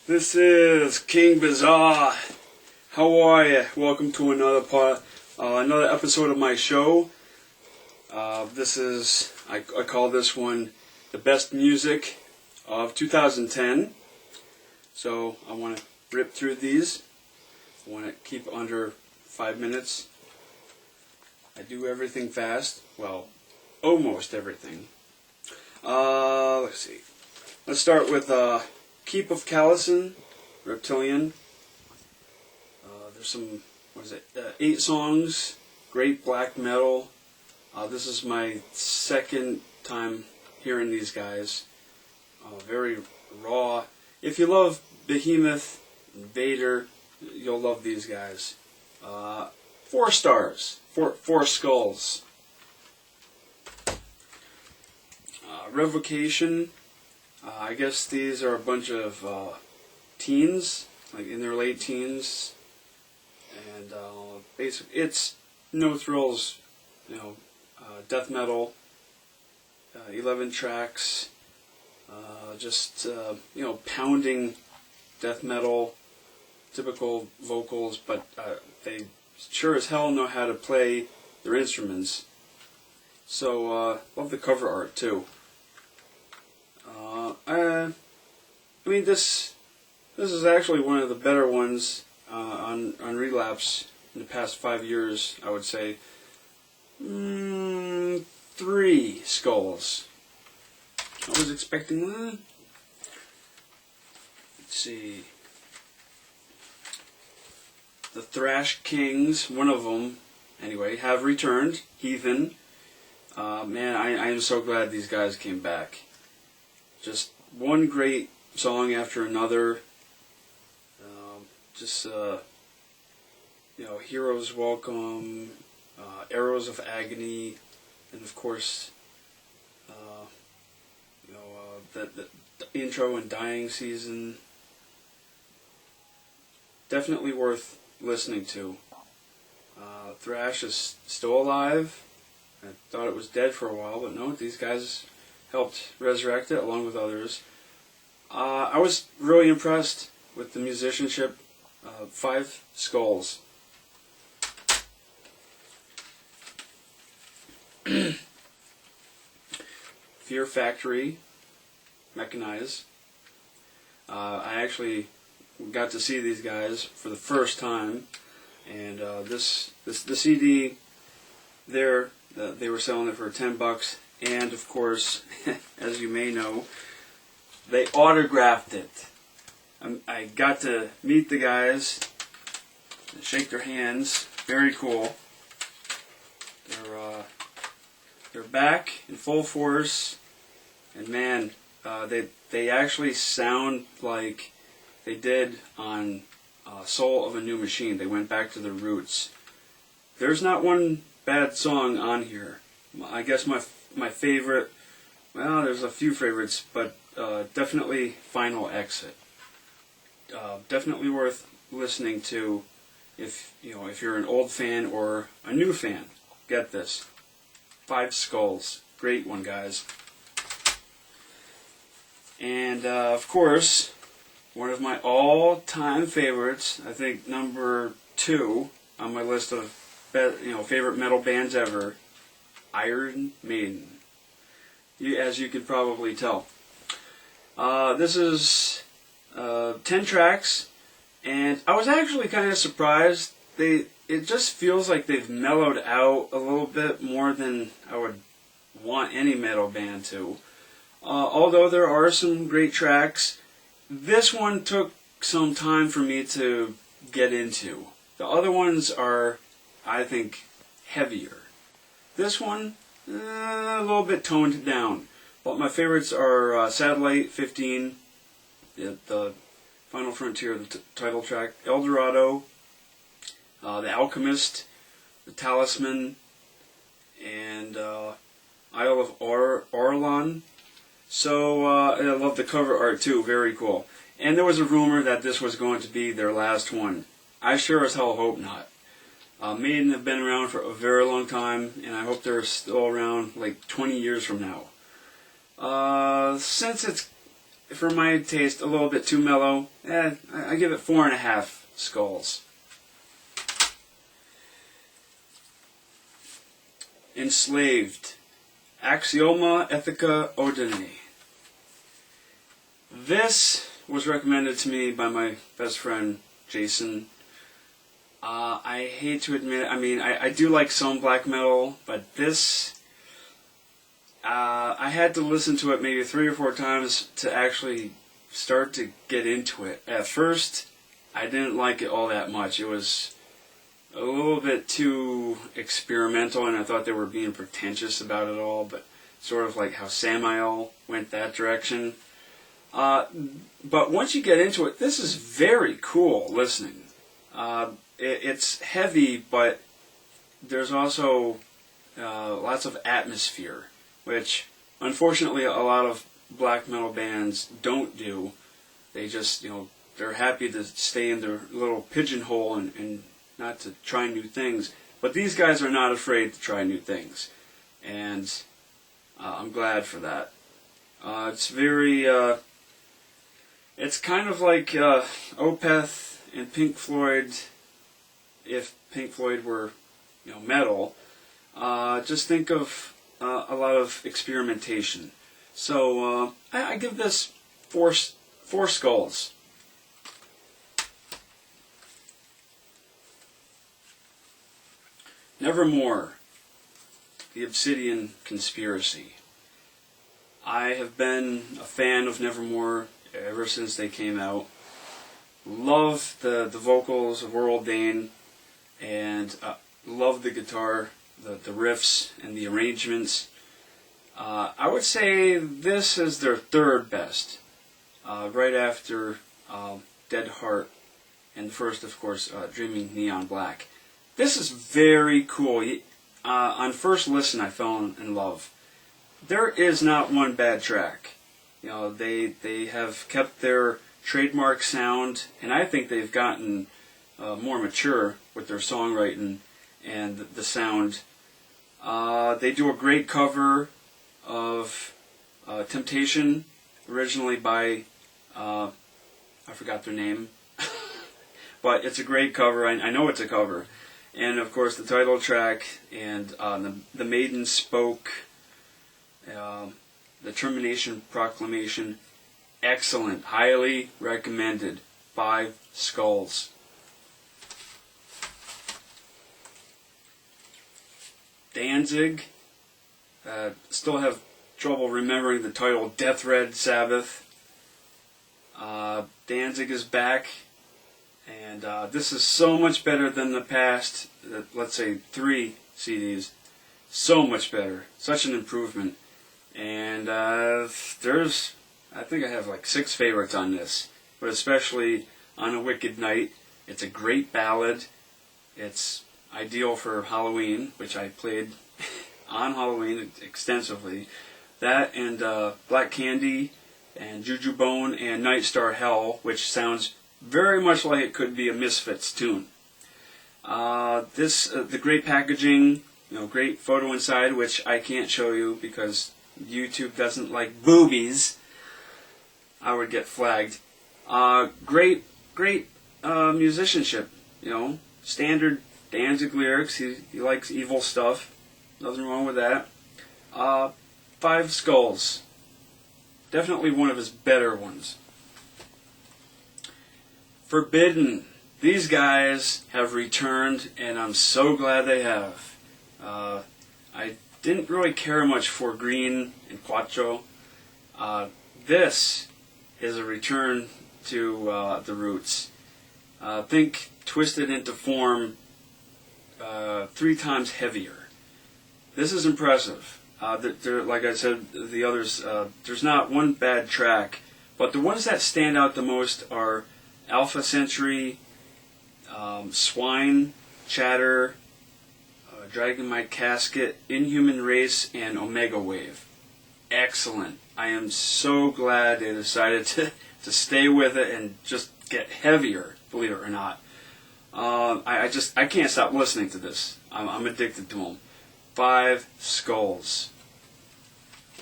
This is King Bizarre. How are you? Welcome to another episode of my show. I call this one the best music of 2010. So I want to rip through these. I want to keep under 5 minutes. I do everything fast. Well, almost everything. Let's see. Let's start with Keep of Callison, Reptilian. There's some, 8 songs, great black metal. This is my second time hearing these guys. Very raw. If you love Behemoth and Vader, you'll love these guys. 4 stars, four skulls. Revocation. I guess these are a bunch of teens, like in their late teens, and basically it's no thrills, death metal, 11 tracks, pounding death metal, typical vocals, but they sure as hell know how to play their instruments. So love the cover art too. This is actually one of the better ones on Relapse in the past 5 years, I would say. 3 skulls. I was expecting that. Let's see. The Thrash Kings, one of them, anyway, have returned. Heathen. Man, I am so glad these guys came back. Just one great song after another. Heroes Welcome, Arrows of Agony, and of course, the intro and Dying Season. Definitely worth listening to. Thrash is still alive. I thought it was dead for a while, but no, these guys helped resurrect it along with others. I was really impressed with the musicianship. 5 skulls. Fear Factory, Mechanize. I actually got to see these guys for the first time, and the CD there, they were selling it for $10. And, of course, as you may know, they autographed it. I got to meet the guys, and shake their hands. Very cool. They're back in full force. And, man, they actually sound like they did on Soul of a New Machine. They went back to their roots. There's not one bad song on here. I guess my favorite, well, there's a few favorites, but definitely Final Exit. Definitely worth listening to if you're an old fan or a new fan. Get this. 5 Skulls. Great one, guys. And of course, one of my all-time favorites, I think number 2 on my list of favorite metal bands ever, Iron Maiden. As you could probably tell. This is 10 tracks, and I was actually kind of surprised. It just feels like they've mellowed out a little bit more than I would want any metal band to. Although there are some great tracks, this one took some time for me to get into. The other ones are, I think, heavier. This one, a little bit toned down. But my favorites are Satellite 15, the Final Frontier, the title track, El Dorado, The Alchemist, The Talisman, and Isle of Orlan. So I love the cover art too, very cool. And there was a rumor that this was going to be their last one. I sure as hell hope not. Maiden have been around for a very long time, and I hope they're still around like 20 years from now. Since it's for my taste, a little bit too mellow. I give it 4.5 skulls. Enslaved. Axioma Ethica Ordine. This was recommended to me by my best friend, Jason. I hate to admit it, I do like some black metal, but this, I had to listen to it maybe 3 or 4 times to actually start to get into it. At first, I didn't like it all that much. It was a little bit too experimental, and I thought they were being pretentious about it all, but sort of like how Samael went that direction. But once you get into it, this is very cool listening. It's heavy, but there's also lots of atmosphere, which unfortunately a lot of black metal bands don't do. They just, they're happy to stay in their little pigeonhole and not to try new things. But these guys are not afraid to try new things, and I'm glad for that. It's very, it's kind of like Opeth and Pink Floyd, if Pink Floyd were, metal. Just think of a lot of experimentation. So I give this four skulls. Nevermore, the Obsidian Conspiracy. I have been a fan of Nevermore ever since they came out. Love the vocals of Earl Dane, and love the guitar, the riffs, and the arrangements. I would say this is their third best, right after Dead Heart, and the first, of course, Dreaming Neon Black. This is very cool. On first listen, I fell in love. There is not one bad track. They have kept their trademark sound, and I think they've gotten more mature with their songwriting and the sound. They do a great cover of Temptation, originally by, I forgot their name, but it's a great cover. I know it's a cover. And of course the title track and the Maiden Spoke, the Termination Proclamation, excellent, highly recommended. 5 skulls. Danzig, still have trouble remembering the title, Death Red Sabbath. Danzig is back, and this is so much better than the past, let's say 3 CDs. So much better, such an improvement. And I think I have like 6 favorites on this, but especially On a Wicked Night. It's a great ballad. It's ideal for Halloween, which I played on Halloween extensively. That and Black Candy and Juju Bone and Night Star Hell, which sounds very much like it could be a Misfits tune. The great packaging, great photo inside, which I can't show you because YouTube doesn't like boobies. I would get flagged. Great musicianship, standard Danzig lyrics. He likes evil stuff. Nothing wrong with that. 5 skulls. Definitely one of his better ones. Forbidden. These guys have returned, and I'm so glad they have. I didn't really care much for Green and Quattro. This is a return to the roots. Think Twisted into Form 3 times heavier. This is impressive. Like I said, the others, there's not one bad track, but the ones that stand out the most are Alpha Century, Swine, Chatter, Dragging My Casket, Inhuman Race, and Omega Wave. Excellent. I am so glad they decided to stay with it and just get heavier, believe it or not. I can't stop listening to this. I'm addicted to them. 5 skulls.